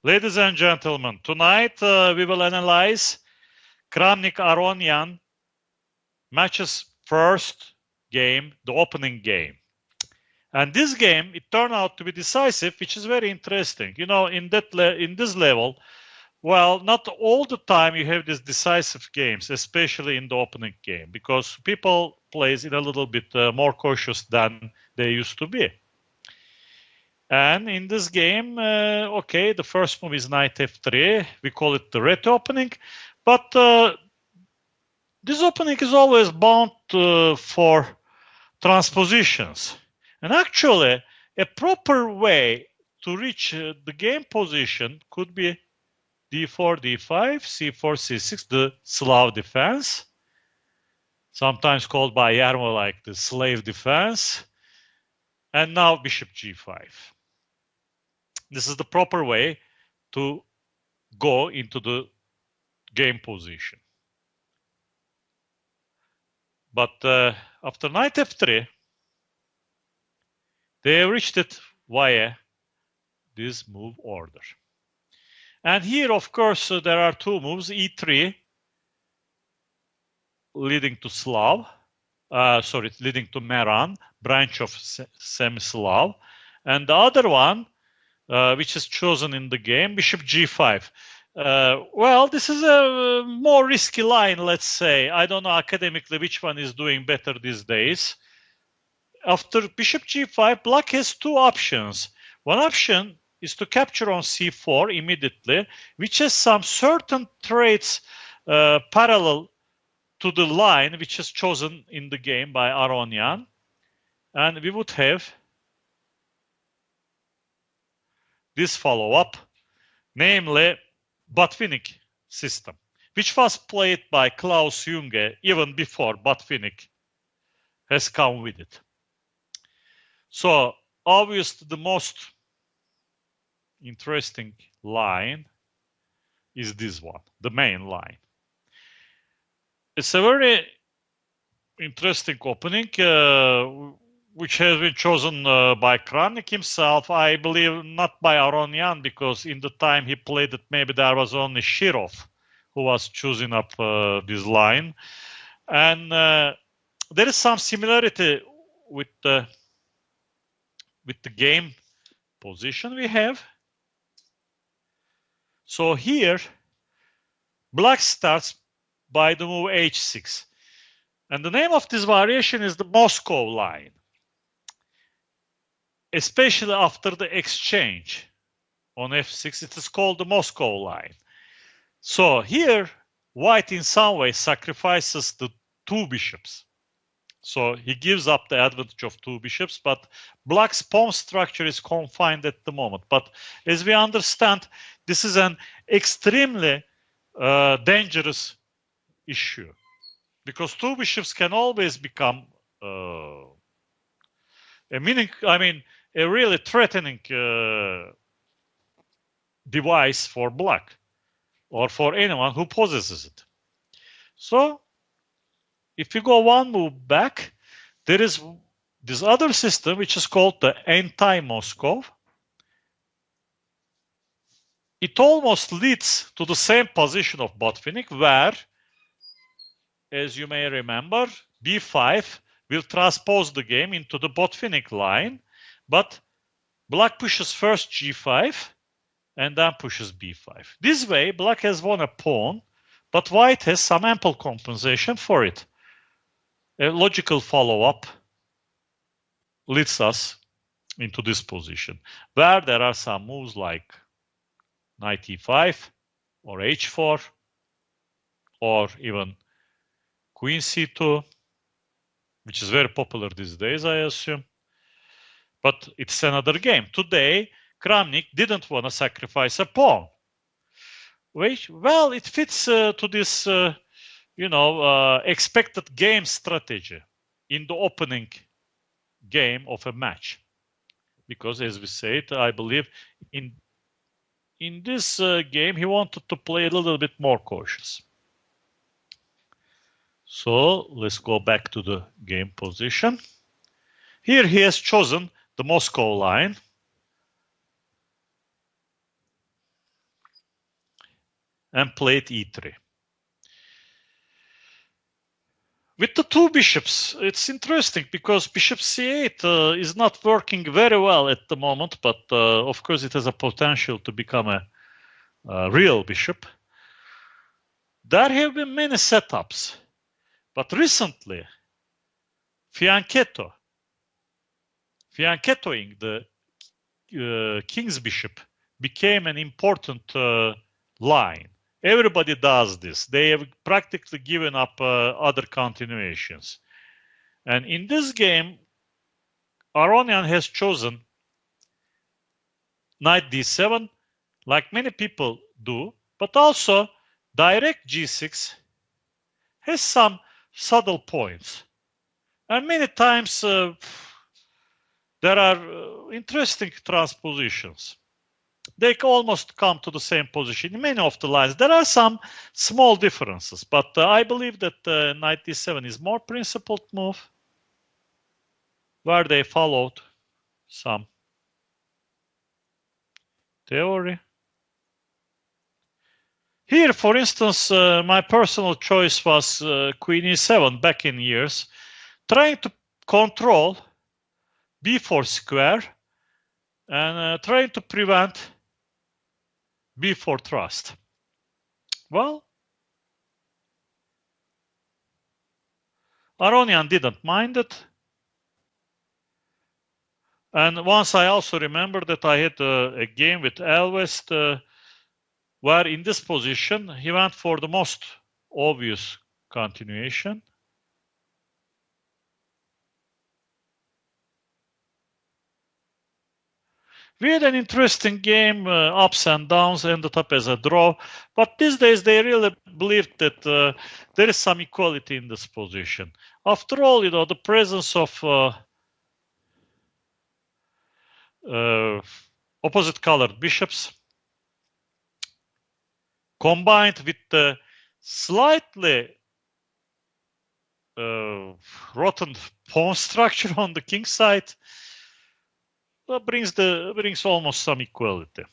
Ladies and gentlemen, tonight we will analyze Kramnik Aronian match's first game, the opening game. And this game, it turned out to be decisive, which is very interesting. You know, in this level, well, not all the time you have these decisive games, especially in the opening game, because people plays it a little bit more cautious than they used to be. And in this game, okay, the first move is knight f3. We call it the red opening. But this opening is always bound for transpositions. And actually, a proper way to reach the game position could be d4, d5, c4, c6, the Slav defense, sometimes called by Yarmo like the slave defense, and now bishop g5. This is the proper way to go into the game position. But after knight f3, they reached it via this move order. And here, of course, there are two moves, e3, leading to Slav, leading to Meran, branch of semi-Slav, and the other one, which is chosen in the game, bishop g5. Well, this is a more risky line, let's say. I don't know academically which one is doing better these days. After bishop g5, black has two options. One option is to capture on c4 immediately, which has some certain traits parallel to the line which is chosen in the game by Aronian. And we would have this follow-up, namely Botvinnik system, which was played by Klaus Junge even before Botvinnik has come with it. So, obviously, the most interesting line is this one, the main line. It's a very interesting opening, which has been chosen by Kramnik himself. I believe not by Aronian, because in the time he played it, maybe there was only Shirov who was choosing up this line. And there is some similarity with the game position we have. So here, black starts by the move h6. And the name of this variation is the Moscow line, especially after the exchange on f6, it is called the Moscow line. So here, white in some way sacrifices the two bishops. So he gives up the advantage of two bishops, but black's pawn structure is confined at the moment. But as we understand, this is an extremely dangerous issue, because two bishops can always become a really threatening device for black or for anyone who possesses it. So if you go one move back, there is this other system which is called the anti-Moscow. It almost leads to the same position of Botvinnik, where, as you may remember, b5 will transpose the game into the Botvinnik line, but black pushes first g5 and then pushes b5. This way, black has won a pawn, but white has some ample compensation for it. A logical follow-up leads us into this position, where there are some moves like knight e5 or h4 or even queen c2, which is very popular these days, I assume. But it's another game. Today, Kramnik didn't want to sacrifice a pawn. Well, it fits to this expected game strategy in the opening game of a match. Because, as we said, I believe in this game, he wanted to play a little bit more cautious. So, let's go back to the game position. Here he has chosen the Moscow line. and played e3. With the two bishops, it's interesting because bishop c8 is not working very well at the moment, but of course it has a potential to become a real bishop. There have been many setups, but recently, fianchettoing the king's bishop became an important line. Everybody does this. They have practically given up other continuations. And in this game, Aronian has chosen knight d7, like many people do, but also direct g6 has some subtle points. And many times there are interesting transpositions. They almost come to the same position in many of the lines. There are some small differences, but I believe that knight d7 is more principled move, where they followed some theory. Here, for instance, my personal choice was queen e7 back in years, trying to control b4 square and trying to prevent b4 thrust. Well, Aronian didn't mind it. And once I also remember that I had a game with Elvest where in this position he went for the most obvious continuation. We had an interesting game, ups and downs, ended up as a draw. But these days they really believed that there is some equality in this position. After all, the presence of opposite colored bishops combined with the slightly rotten pawn structure on the king side brings almost some equality.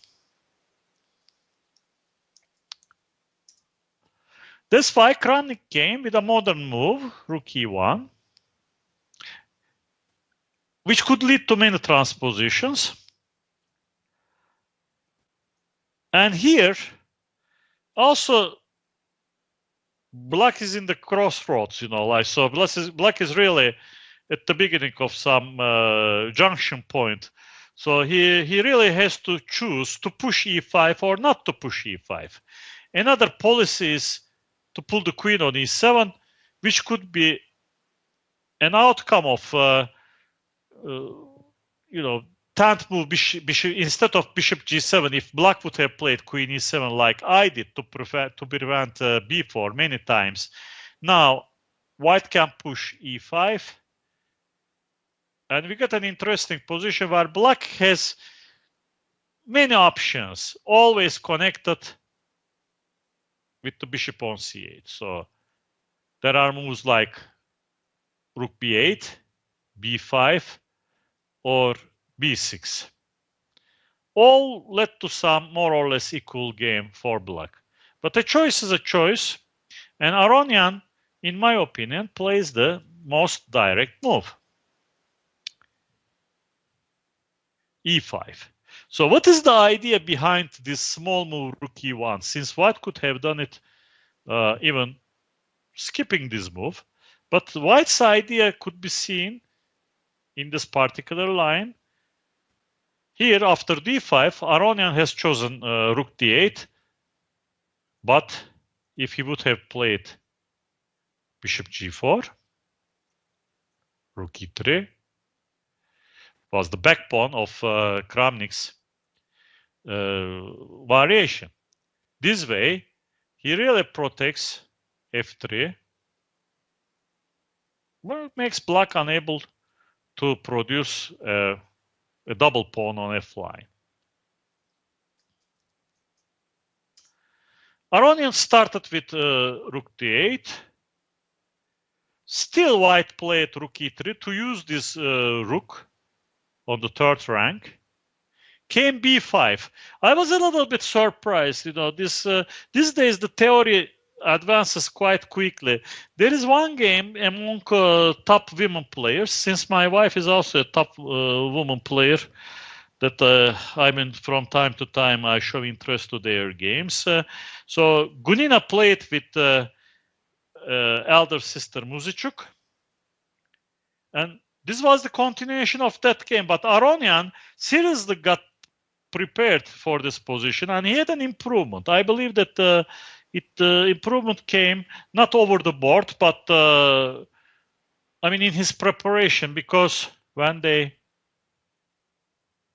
That's why Kramnik came with a modern move, rook e1, which could lead to many transpositions. And here, also, black is in the crossroads, so black is really at the beginning of some junction point. So he really has to choose to push e5 or not to push e5. Another policy is to pull the queen on e7, which could be an outcome of, 10th move bishop instead of bishop g7. If black would have played queen e7 like I did to prevent b4 many times, now white can push e5. And we get an interesting position where black has many options, always connected with the bishop on c8. So there are moves like rook b8, b5, or b6. All led to some more or less equal game for black. But a choice is a choice, and Aronian, in my opinion, plays the most direct move. e5. So what is the idea behind this small move rook e1? Since white could have done it even skipping this move, but white's idea could be seen in this particular line. Here, after d5, Aronian has chosen rook d8, but if he would have played bishop g4, rook e3, was the backbone of Kramnik's variation. This way, he really protects f3. Well, it makes black unable to produce a double pawn on f line. Aronian started with rook d8. Still, white played rook e3 to use this rook on the third rank. came b5. I was a little bit surprised. These days the theory advances quite quickly. There is one game among top women players, since my wife is also a top woman player, that from time to time I show interest to their games. So Gunina played with elder sister Muzichuk, and this was the continuation of that game. But Aronian seriously got prepared for this position, and he had an improvement. I believe that improvement came not over the board, but in his preparation, because when they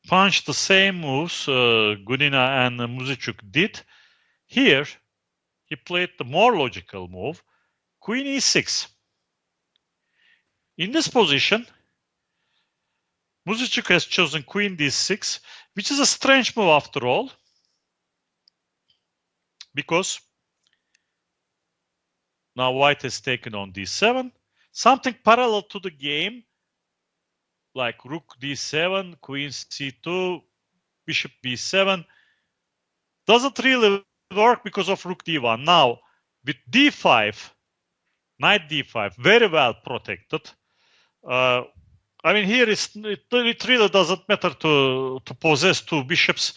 punched the same moves, Gunina and Muzichuk did, here he played the more logical move, Queen e6. In this position, Muzichuk has chosen Queen d6, which is a strange move after all, because now White has taken on d7. Something parallel to the game, like Rook d7, Queen c2, Bishop b7, doesn't really work because of Rook d1. Now, with d5, Knight d5, very well protected. Here it really doesn't matter to possess two bishops,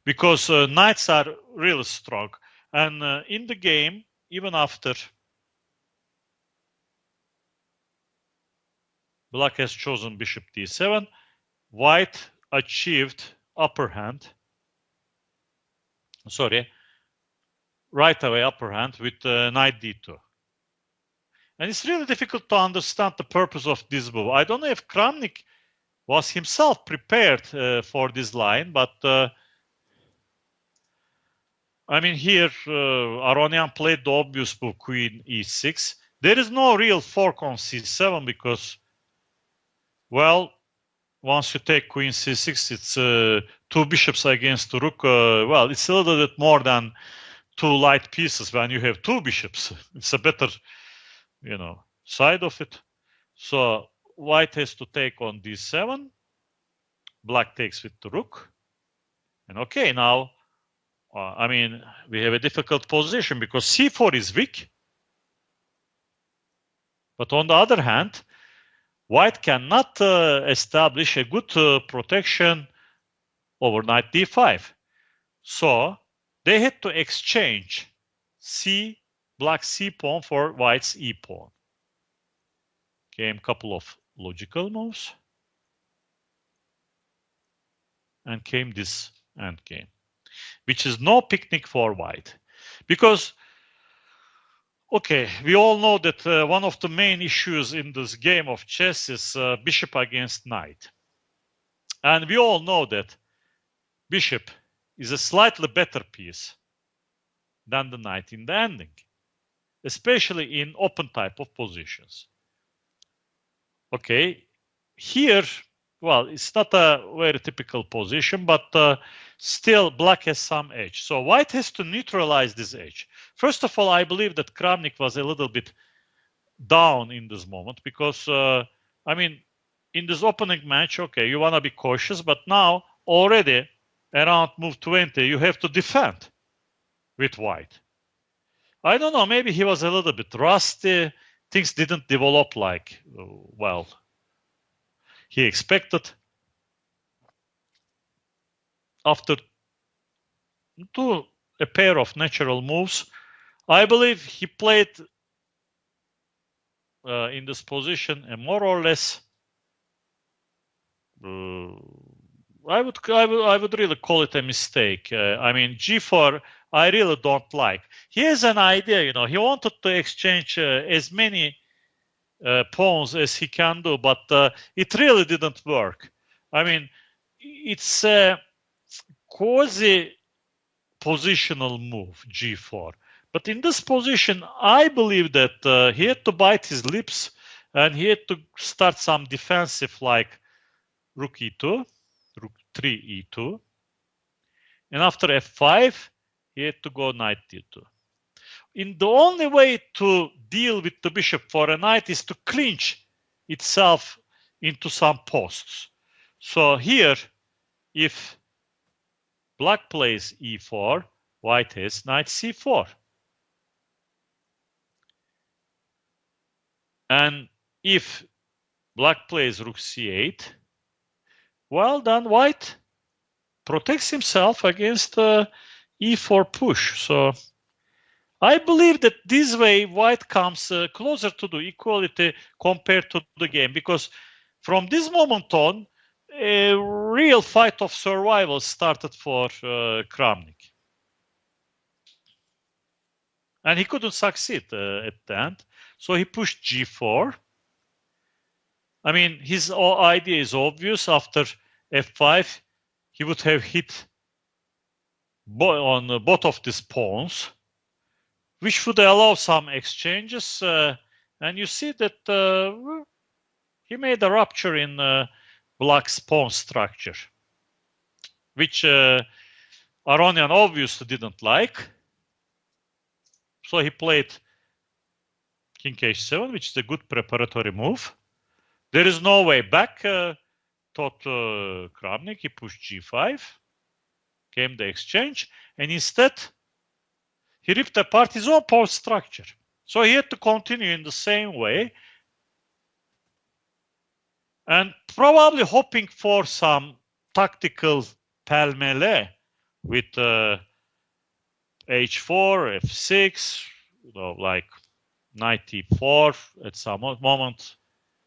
because knights are really strong. And in the game, even after Black has chosen Bishop d7, White achieved upper hand. Right away upper hand with Knight d2. And it's really difficult to understand the purpose of this move. I don't know if Kramnik was himself prepared for this line, but here Aronian played the obvious move, Queen e6. There is no real fork on c7 because, well, once you take Queen c6, it's two bishops against the rook. It's a little bit more than two light pieces when you have two bishops. It's a better side of it. So White has to take on d7. Black takes with the rook. And okay, now, we have a difficult position because c4 is weak. But on the other hand, White cannot establish a good protection over Knight d5. So they had to exchange Black c pawn for White's e pawn. Came a couple of logical moves. And came this endgame, which is no picnic for White. Because, okay, we all know that one of the main issues in this game of chess is bishop against knight. And we all know that bishop is a slightly better piece than the knight in the ending, especially in open type of positions. Okay, here, it's not a very typical position, but still Black has some edge. So White has to neutralize this edge. First of all, I believe that Kramnik was a little bit down in this moment because, in this opening match, okay, you want to be cautious, but now already around move 20, you have to defend with White. I don't know, maybe he was a little bit rusty. Things didn't develop like, he expected. After a pair of natural moves, I believe he played in this position a more or less, I would really call it a mistake. G4, I really don't like. He has an idea, he wanted to exchange as many pawns as he can do, but it really didn't work. It's a quasi-positional move, G4. But in this position, I believe that he had to bite his lips and he had to start some defensive like Rook e2, Rook 3 e2. And after f5, he had to go Knight d2. The only way to deal with the bishop for a knight is to clinch itself into some posts. So here, if black plays e4, white has knight c4. And if black plays rook c8, well, then white protects himself against e4 push. So I believe that this way white comes closer to the equality compared to the game, because from this moment on, a real fight of survival started for Kramnik. And he couldn't succeed at the end. So he pushed g4. I mean, his idea is obvious. After f5, he would have hit on both of these pawns, which would allow some exchanges. And you see that he made a rupture in black's pawn structure, which Aronian obviously didn't like. So he played king h7, which is a good preparatory move. There is no way back, thought Kramnik. He pushed g5, came the exchange, and instead he ripped apart his own pawn structure. So he had to continue in the same way, and probably hoping for some tactical pell-mell with h4, f6, like knight e4 at some moment,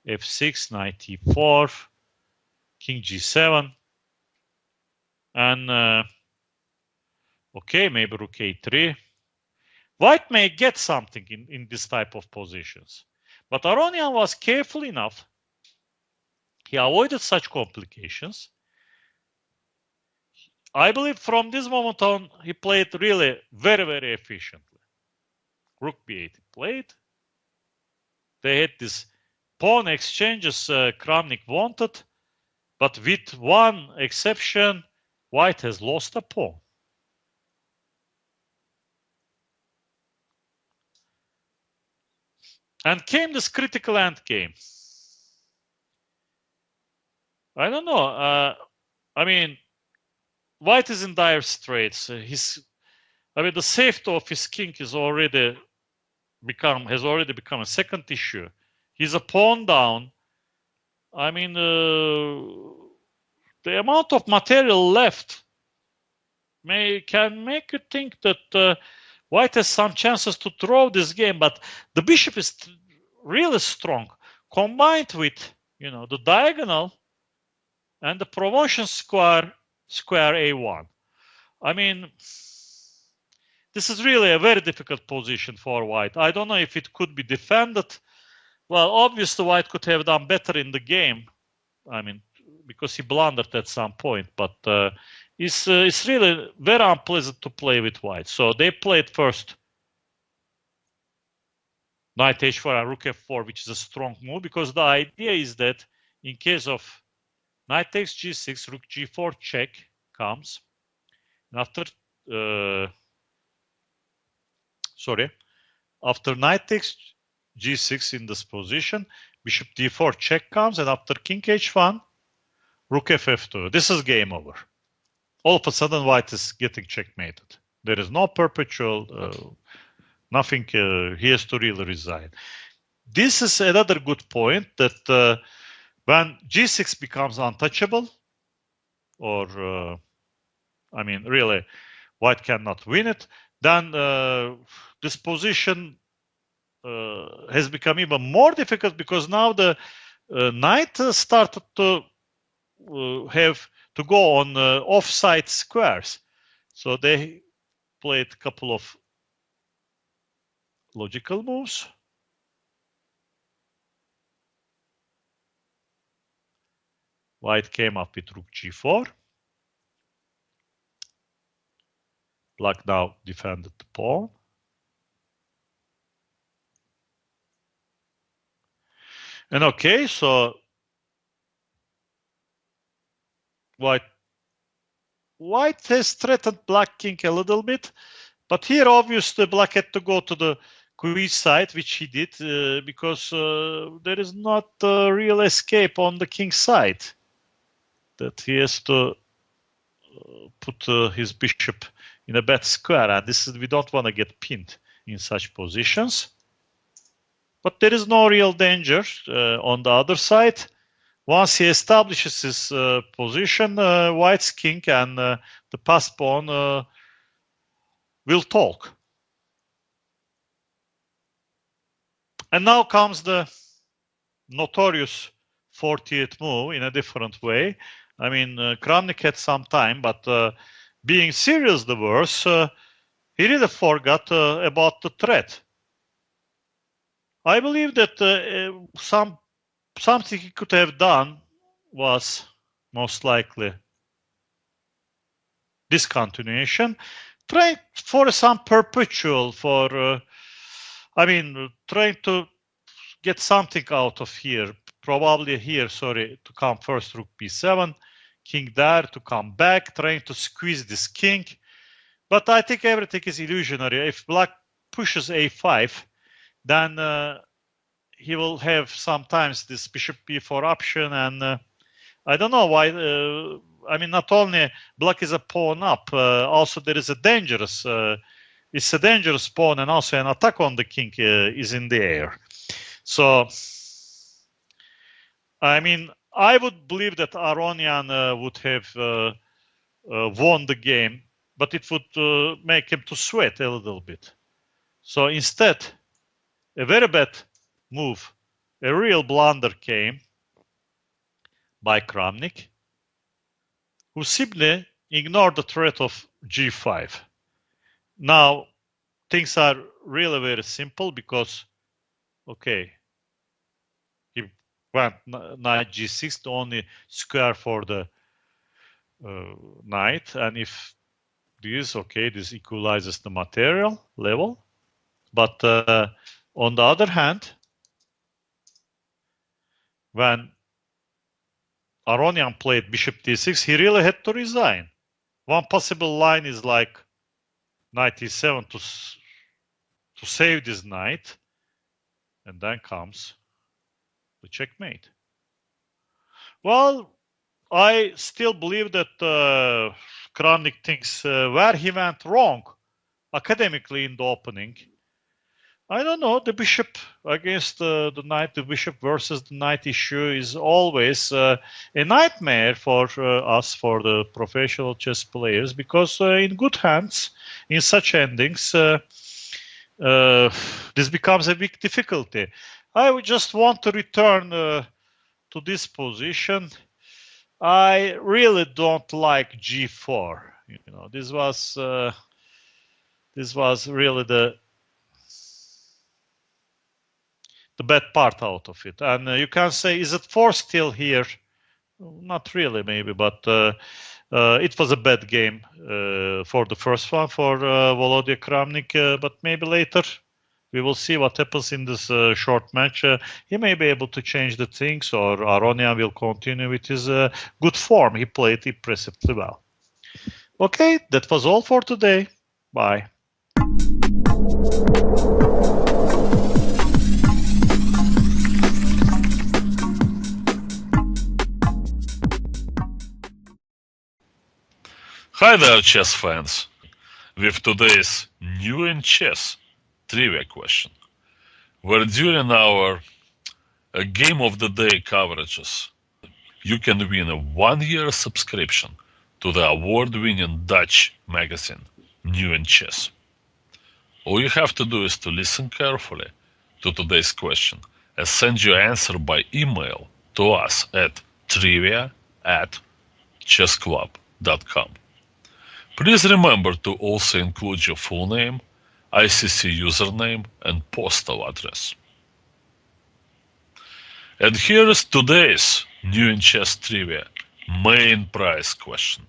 f6, knight e4, king g7, and okay, maybe rook a3. White may get something in this type of positions, but Aronian was careful enough. He avoided such complications. I believe from this moment on, he played really very, very efficiently. Rook b8 played. They had these pawn exchanges Kramnik wanted, but with one exception, white has lost a pawn. And came this critical endgame. I don't know. I mean, white is in dire straits. The safety of his king has already become a second issue. He's a pawn down. I mean, the amount of material left can make you think that white has some chances to throw this game, but the bishop is really strong, combined with the diagonal and the promotion square a1. I mean, this is really a very difficult position for white. I don't know if it could be defended. Well, obviously white could have done better in the game. I mean, because he blundered at some point, but it's really very unpleasant to play with white. So they played first knight h4 and rook f4, which is a strong move, because the idea is that in case of knight takes g6, rook g4 check comes. And after knight takes g6 in this position, bishop d4 check comes, and after king h1, rook ff2. This is game over. All of a sudden, white is getting checkmated. There is no perpetual, nothing. He has to really resign. This is another good point, that when g6 becomes untouchable, or really, white cannot win it, then this position has become even more difficult, because now the knight started to have to go on offside squares. So they played a couple of logical moves. White came up with rook g4. Black now defended the pawn. And okay, so white has threatened black king a little bit, but here obviously black had to go to the queen side, which he did, because there is not a real escape on the king side. That he has to put his bishop in a bad square, and we don't want to get pinned in such positions. But there is no real danger on the other side. Once he establishes his position, White's king and the passed pawn will talk. And now comes the notorious 40th move in a different way. I mean, Kramnik had some time, but being serious the worse, he really forgot about the threat. I believe that something he could have done was most likely discontinuation, trying for some perpetual trying to get something out of here. Probably here, to come first rook b7, king there to come back, trying to squeeze this king. But I think everything is illusionary. If black pushes a5, then he will have sometimes this bishop b4 option, and I don't know why. Not only black is a pawn up, also there is a dangerous. It's a dangerous pawn, and also an attack on the king is in the air. So, I would believe that Aronian would have won the game, but it would make him to sweat a little bit. So instead, a very bad move, a real blunder came by Kramnik, who simply ignored the threat of g5. Now, things are really very simple because, okay, he went knight g6, the only square for the knight, and if this equalizes the material level. But on the other hand, when Aronian played bishop d6, he really had to resign. One possible line is like knight e7 to save this knight, and then comes the checkmate. Well, I still believe that Kramnik thinks where he went wrong academically in the opening. I don't know, the bishop against the knight, the bishop versus the knight issue is always a nightmare for us, for the professional chess players, because in good hands, in such endings, this becomes a big difficulty. I would just want to return to this position. I really don't like g4. This was really the bad part out of it. And you can say, is it 4 still here? Not really, maybe, but it was a bad game for the first one for Volodya Kramnik, but maybe later we will see what happens in this short match. He may be able to change the things, or Aronian will continue with his good form. He played impressively well. Okay, that was all for today. Bye. Hi there, chess fans! With today's New in Chess trivia question, where during our Game of the Day coverages, you can win a 1-year subscription to the award-winning Dutch magazine New in Chess. All you have to do is to listen carefully to today's question and send your answer by email to us at trivia@chessclub.com. Please remember to also include your full name, ICC username, and postal address. And here is today's New in Chess Trivia main prize question.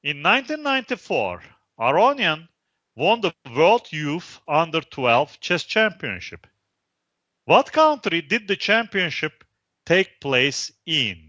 In 1994, Aronian won the World Youth Under-12 Chess Championship. What country did the championship take place in?